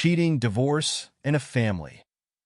cheating, divorce, and a family.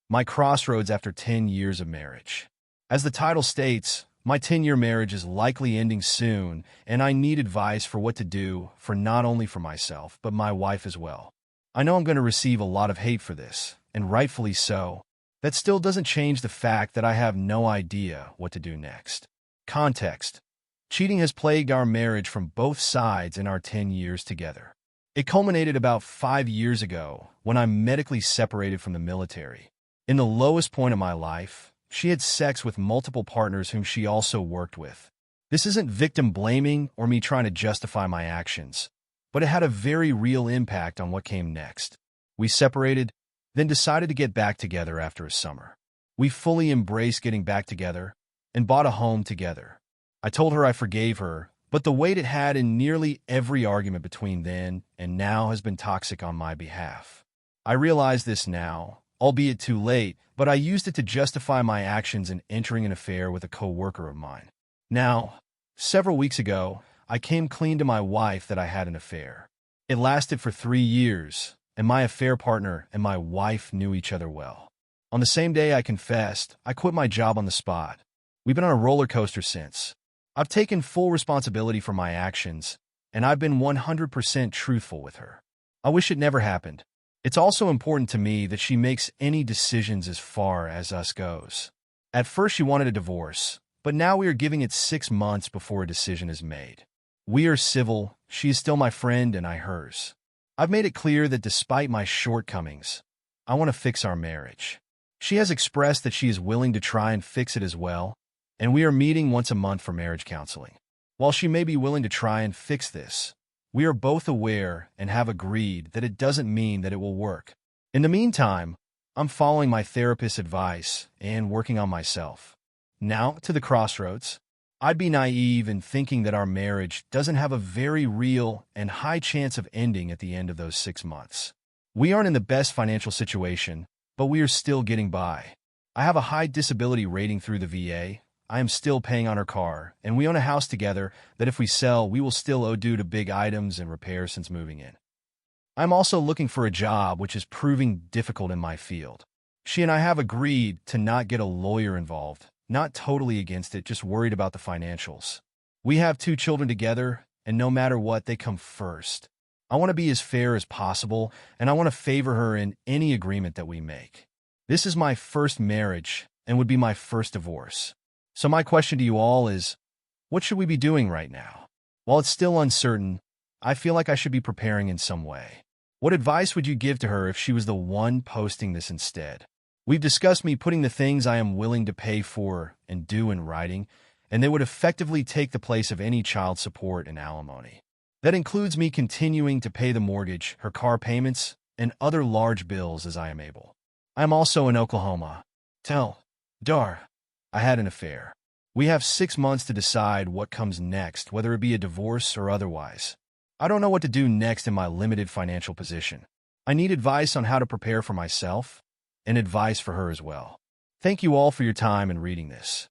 My crossroads after 10 years of marriage. As the title states, my 10-year marriage is likely ending soon, and I need advice for what to do for not only for myself, but my wife as well. I know I'm going to receive a lot of hate for this, and rightfully so. That still doesn't change the fact that I have no idea what to do next. Context. Cheating has plagued our marriage from both sides in our 10 years together. It culminated about 5 years ago when I medically separated from the military. In the lowest point of my life, she had sex with multiple partners whom she also worked with. This isn't victim blaming or me trying to justify my actions, but it had a very real impact on what came next. We separated, then decided to get back together after a summer. We fully embraced getting back together and bought a home together. I told her I forgave her, but the weight it had in nearly every argument between then and now has been toxic on my behalf. I realize this now, albeit too late, but I used it to justify my actions in entering an affair with a co-worker of mine. Now, several weeks ago, I came clean to my wife that I had an affair. It lasted for 3 years, and my affair partner and my wife knew each other well. On the same day I confessed, I quit my job on the spot. We've been on a roller coaster since. I've taken full responsibility for my actions, and I've been 100% truthful with her. I wish it never happened. It's also important to me that she makes any decisions as far as us goes. At first she wanted a divorce, but now we are giving it 6 months before a decision is made. We are civil, she is still my friend and I hers. I've made it clear that despite my shortcomings, I want to fix our marriage. She has expressed that she is willing to try and fix it as well, and we are meeting once a month for marriage counseling. While she may be willing to try and fix this, we are both aware and have agreed that it doesn't mean that it will work. In the meantime, I'm following my therapist's advice and working on myself. Now, to the crossroads. I'd be naive in thinking that our marriage doesn't have a very real and high chance of ending at the end of those 6 months. We aren't in the best financial situation, but we are still getting by. I have a high disability rating through the VA. I am still paying on her car, and we own a house together that if we sell, we will still owe due to big items and repairs since moving in. I'm also looking for a job which is proving difficult in my field. She and I have agreed to not get a lawyer involved, not totally against it, just worried about the financials. We have 2 children together, and no matter what, they come first. I want to be as fair as possible, and I want to favor her in any agreement that we make. This is my first marriage and would be my first divorce. So my question to you all is, what should we be doing right now? While it's still uncertain, I feel like I should be preparing in some way. What advice would you give to her if she was the one posting this instead? We've discussed me putting the things I am willing to pay for and do in writing, and they would effectively take the place of any child support and alimony. That includes me continuing to pay the mortgage, her car payments, and other large bills as I am able. I am also in Oklahoma. Tell Dar I had an affair. We have 6 months to decide what comes next, whether it be a divorce or otherwise. I don't know what to do next in my limited financial position. I need advice on how to prepare for myself, and advice for her as well. Thank you all for your time in reading this.